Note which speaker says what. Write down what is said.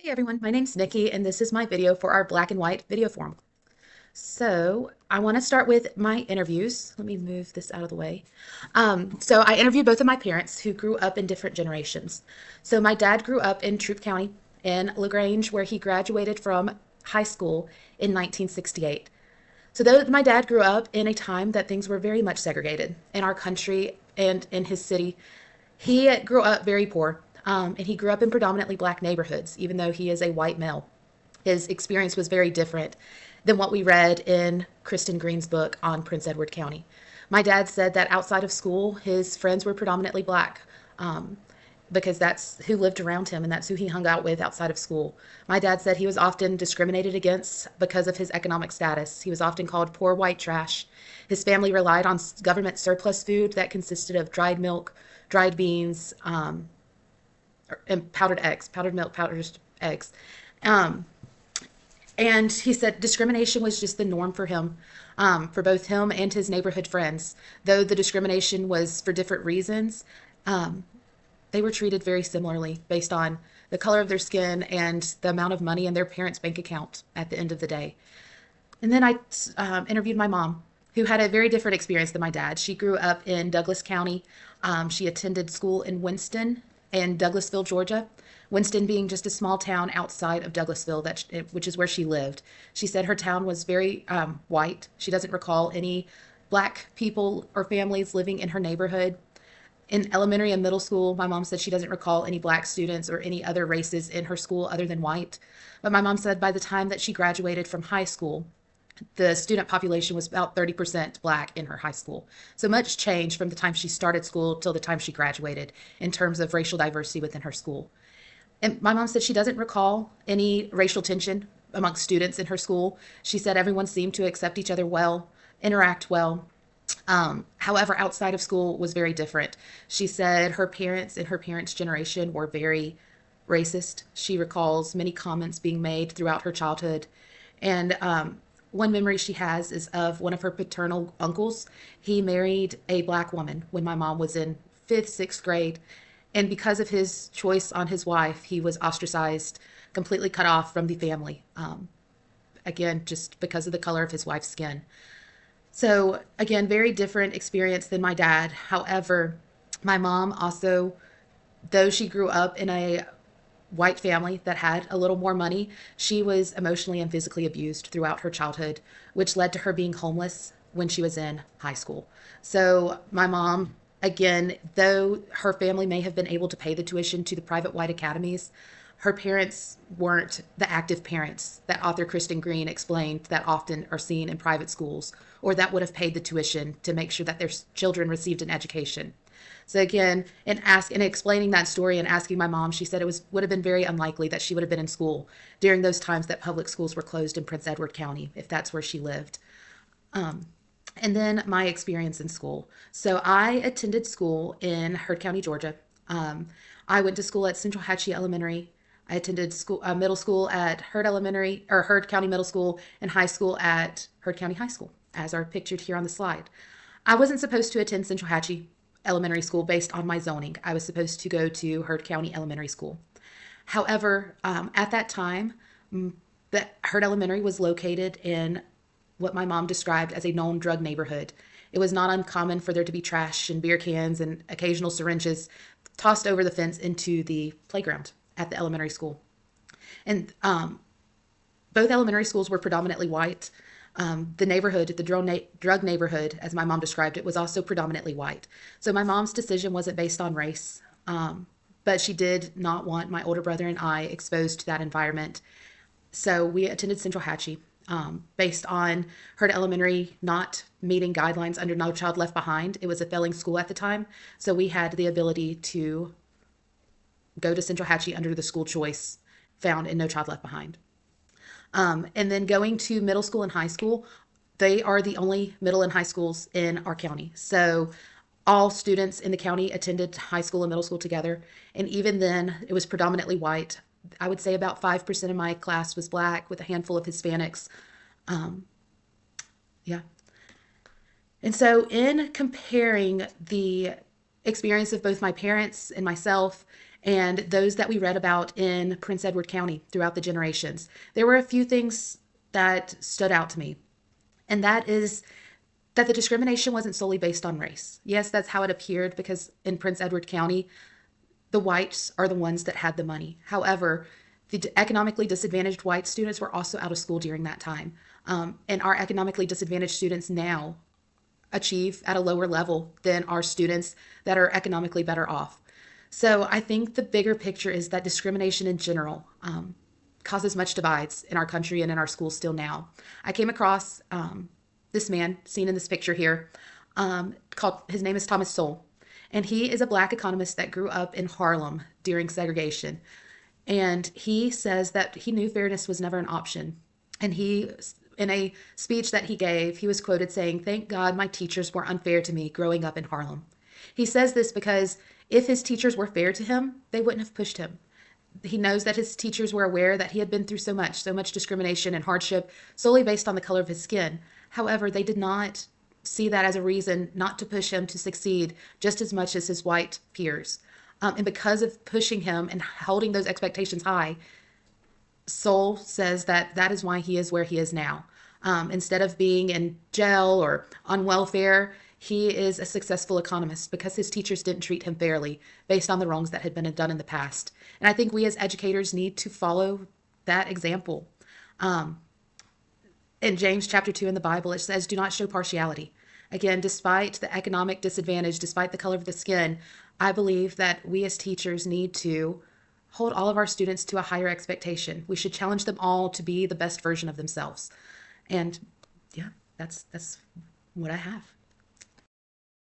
Speaker 1: Hey everyone, my name's Nikki and this is my video for our black and white video forum. So I want to start with my interviews. Let me move this out of the way. So I interviewed both of my parents who grew up in different generations. So my dad grew up in Troup County in LaGrange where he graduated from high school in 1968. So though my dad grew up in a time that things were very much segregated in our country and in his city, he grew up very poor, and he grew up in predominantly black neighborhoods, even though he is a white male. His experience was very different than what we read in Kristen Green's book on Prince Edward County. My dad said that outside of school, his friends were predominantly black. Because that's who lived around him and that's who he hung out with outside of school. My dad said he was often discriminated against because of his economic status. He was often called poor white trash. His family relied on government surplus food that consisted of dried milk, dried beans, and powdered eggs, powdered milk, powdered eggs. Um, and he said discrimination was just the norm for him, for both him and his neighborhood friends. Though the discrimination was for different reasons, um, they were treated very similarly based on the color of their skin and the amount of money in their parents' bank account at the end of the day. And then I interviewed my mom, who had a very different experience than my dad. She grew up in Douglas County. She attended school in Winston and Douglasville, Georgia. Winston being just a small town outside of Douglasville, which is where she lived. She said her town was very white. She doesn't recall any black people or families living in her neighborhood. In elementary and middle school, my mom said she doesn't recall any black students or any other races in her school other than white. But my mom said by the time that she graduated from high school, the student population was about 30% black in her high school. So much change from the time she started school till the time she graduated in terms of racial diversity within her school. And my mom said she doesn't recall any racial tension amongst students in her school. She said everyone seemed to accept each other well, interact well. However, outside of school was very different. She said her parents and her parents' generation were very racist. She recalls many comments being made throughout her childhood. And one memory she has is of one of her paternal uncles. He married a black woman when my mom was in fifth, sixth grade. And because of his choice on his wife, he was ostracized, completely cut off from the family. Again, just because of the color of his wife's skin. So, again, very different experience than my dad. However, my mom also, though she grew up in a white family that had a little more money, she was emotionally and physically abused throughout her childhood, which led to her being homeless when she was in high school. So, my mom, again, though her family may have been able to pay the tuition to the private white academies, her parents weren't the active parents that author Kristen Green explained that often are seen in private schools or that would have paid the tuition to make sure that their children received an education. So again, in explaining that story and asking my mom, she said would have been very unlikely that she would have been in school during those times that public schools were closed in Prince Edward County, if that's where she lived. And then my experience in school. So I attended school in Heard County, Georgia. I went to school at Central Hatchie Elementary. I attended middle school at Heard Elementary or Heard County Middle School and high school at Heard County High School, as are pictured here on the slide. I wasn't supposed to attend Central Hatchie Elementary School based on my zoning. I was supposed to go to Heard County Elementary School. However, at that time, the Heard Elementary was located in what my mom described as a known drug neighborhood. It was not uncommon for there to be trash and beer cans and occasional syringes tossed over the fence into the playground at the elementary school. And both elementary schools were predominantly white. The neighborhood, the drug neighborhood, as my mom described it, was also predominantly white. So my mom's decision wasn't based on race, but she did not want my older brother and I exposed to that environment. So we attended Central Hatchie based on Heard Elementary not meeting guidelines under No Child Left Behind. It was a failing school at the time, so we had the ability to go to Central Hatchie under the school choice found in No Child Left Behind. And then going to middle school and high school, they are the only middle and high schools in our county. So all students in the county attended high school and middle school together. And even then, it was predominantly white. I would say about 5% of my class was black with a handful of Hispanics. Yeah. And so, in comparing the experience of both my parents and myself and those that we read about in Prince Edward County throughout the generations. There were a few things that stood out to me, and that is that the discrimination wasn't solely based on race. Yes, that's how it appeared because in Prince Edward County, the whites are the ones that had the money. However, the economically disadvantaged white students were also out of school during that time. And our economically disadvantaged students now achieve at a lower level than our students that are economically better off. So I think the bigger picture is that discrimination in general causes much divides in our country and in our schools still now. I came across this man seen in this picture here, his name is Thomas Sowell. And he is a black economist that grew up in Harlem during segregation. And he says that he knew fairness was never an option. And in a speech that he gave, he was quoted saying, "Thank God my teachers were unfair to me growing up in Harlem." He says this because if his teachers were fair to him, they wouldn't have pushed him. He knows that his teachers were aware that he had been through so much discrimination and hardship solely based on the color of his skin. However, they did not see that as a reason not to push him to succeed just as much as his white peers. And because of pushing him and holding those expectations high, Soul says that that is why he is where he is now. Instead of being in jail or on welfare, he is a successful economist because his teachers didn't treat him fairly based on the wrongs that had been done in the past. And I think we as educators need to follow that example. In James chapter 2 in the Bible, it says, "Do not show partiality." Again, despite the economic disadvantage, despite the color of the skin, I believe that we as teachers need to hold all of our students to a higher expectation. We should challenge them all to be the best version of themselves. And yeah, that's what I have.